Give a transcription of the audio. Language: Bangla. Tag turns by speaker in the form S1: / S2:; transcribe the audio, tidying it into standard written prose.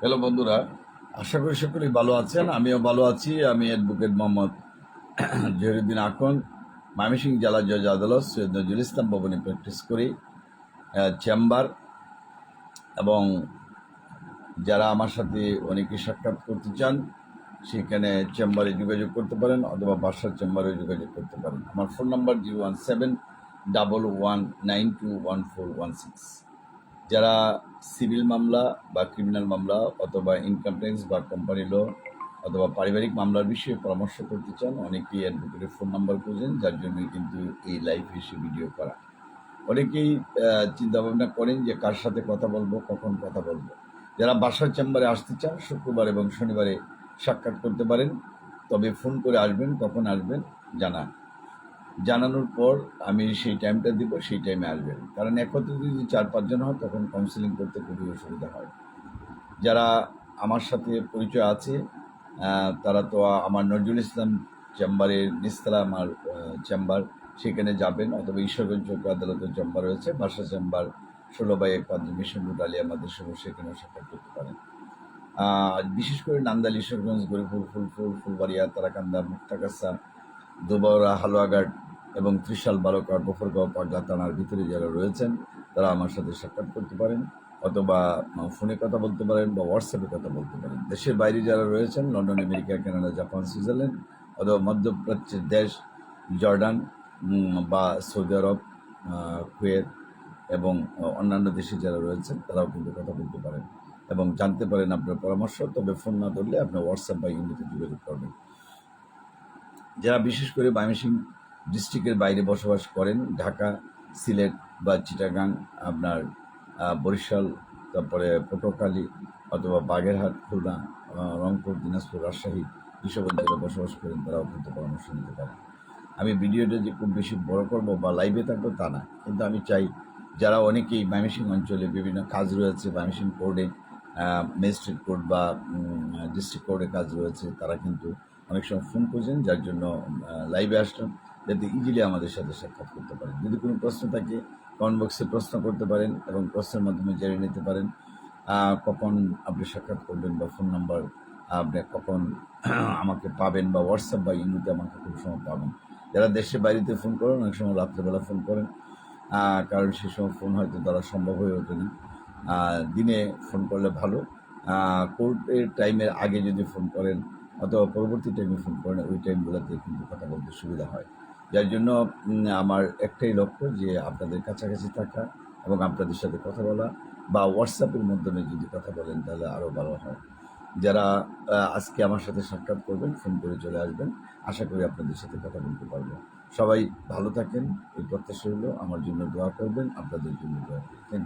S1: হ্যালো বন্ধুরা, আশা করি সকলেই ভালো আছেন। আমিও ভালো আছি। আমি অ্যাডভোকেট মোহাম্মদ জহিরুদ্দিন আকন, ময়মনসিংহ জেলা জজ আদালত সৈয়দ নজরুল ইসলাম ভবনে প্র্যাকটিস করি। চেম্বার এবং যারা আমার সাথে অনেকে সাক্ষাৎ করতে চান সেখানে চেম্বারে যোগাযোগ করতে পারেন অথবা বাসার চেম্বারে যোগাযোগ করতে পারেন। আমার ফোন নাম্বার 017-1192-1416। যারা সিভিল মামলা বা ক্রিমিনাল মামলা অথবা ইনকাম ট্যাক্স বা কোম্পানি ল অথবা পারিবারিক মামলার বিষয়ে পরামর্শ করতে চান, অনেকেই অ্যাডভোকেটের ফোন নাম্বার খুঁজেন, যার জন্য কিন্তু এই লাইভ এসে ভিডিও করা। অনেকেই চিন্তা ভাবনা করেন যে কার সাথে কথা বলবো, কখন কথা বলবো। যারা বাসার চেম্বারে আসতে চান শুক্রবার এবং শনিবারে সাক্ষাৎ করতে পারেন, তবে ফোন করে আসবেন, কখন আসবেন জানানোর পর আমি সেই টাইমটা দিব, সেই টাইমে আসবেন। কারণ একত্রে যদি 4-5 জন হয় তখন কাউন্সিলিং করতে খুবই অসুবিধা হয়। যারা আমার সাথে পরিচয় আছে তারা তো আমার নজরুল ইসলাম চেম্বারের নিস্তালা আমার চেম্বার, সেখানে যাবেন, অথবা ঈশ্বরগঞ্জ চৌক আদালতের চেম্বার রয়েছে, বাসা চেম্বার 16/1 মিশন রুট আলিয়া মাদ্রাসা, সেখানেও সাক্ষাৎ করতে পারেন। বিশেষ করে নান্দাইল, ঈশ্বরগঞ্জ, গরিপুর, ফুলপুর, ফুলবাড়িয়া, তারাকান্দা, মুক্তাগাছা, দুবাউড়া, হালুয়াঘাট এবং ত্রিশাল, বালুরঘাট, গফরগাঁও, পাগলা থানার ভিতরে যারা রয়েছেন তারা আমার সাথে সাক্ষাৎ করতে পারেন, অথবা ফোনে কথা বলতে পারেন বা হোয়াটসঅ্যাপে কথা বলতে পারেন। দেশের বাইরে যারা রয়েছেন, London, America, Canada, Japan, Switzerland অথবা মধ্যপ্রাচ্যের দেশ জর্ডান বা সৌদি আরব, কুয়েত এবং অন্যান্য দেশে যারা রয়েছেন তারাও কিন্তু কথা বলতে পারেন এবং জানতে পারেন আপনার পরামর্শ। তবে ফোন না ধরলে আপনার হোয়াটসঅ্যাপ বা ইমেইলে যোগাযোগ করবেন। যারা বিশেষ করে ময়মনসিংহ ডিস্ট্রিক্টের বাইরে বসবাস করেন, ঢাকা, সিলেট বা চিটাগাং, আপনার বরিশাল, তারপরে পটুয়াখালী অথবা বাগেরহাট, খুলনা, রংপুর, দিনাজপুর, রাজশাহী, এইসব অঞ্চলে বসবাস করেন, তারাও কিন্তু পরামর্শ নিতে পারেন। আমি ভিডিওটা যে খুব বেশি বড় করবো বা লাইভে থাকবো তা না, কিন্তু আমি চাই যারা অনেকেই ময়মনসিংহ অঞ্চলে বিভিন্ন কাজ রয়েছে, ময়মনসিংহ কোর্টে, ম্যাজিস্ট্রেট কোর্ট বা ডিস্ট্রিক্ট কোর্টে কাজ রয়েছে, তারা কিন্তু অনেক সময় ফোন করছেন, যার জন্য লাইভে আসলাম, যাতে ইজিলি আমাদের সাথে সাক্ষাৎ করতে পারেন। যদি কোনো প্রশ্ন থাকে কমেন্ট বক্সে প্রশ্ন করতে পারেন এবং প্রশ্নের মাধ্যমে জেনে নিতে পারেন কখন আপনি সাক্ষাৎ করবেন বা ফোন নাম্বার আপনি কখন আমাকে পাবেন, বা হোয়াটসঅ্যাপ বা ইমেতে আমাকে খুব সময় পাবেন। যারা দেশের বাইরেতে ফোন করেন, অনেক সময় রাত্রেবেলা ফোন করেন, কারণ সে সময় ফোন হয়তো তারা সম্ভব হয়ে ওঠেনি। দিনে ফোন করলে ভালো। কোর্টের টাইমের আগে যদি ফোন করেন অথবা পরবর্তী টাইমে ফোন করেন, ওই টাইমগুলোতে কিন্তু কথা বলতে সুবিধা হয়। যার জন্য আমার একটাই লক্ষ্য যে আপনাদের কাছাকাছি থাকা এবং আপনাদের সাথে কথা বলা, বা হোয়াটসঅ্যাপের মাধ্যমে যদি কথা বলেন তাহলে আরও ভালো হয়। যারা আজকে আমার সাথে সাক্ষাৎ করবেন, ফোন করে চলে আসবেন, আশা করি আপনাদের সাথে কথা বলতে পারবো। সবাই ভালো থাকেন, এই প্রত্যাশা হলো। আমার জন্য দোয়া করবেন, আপনাদের জন্য দোয়া করবেন।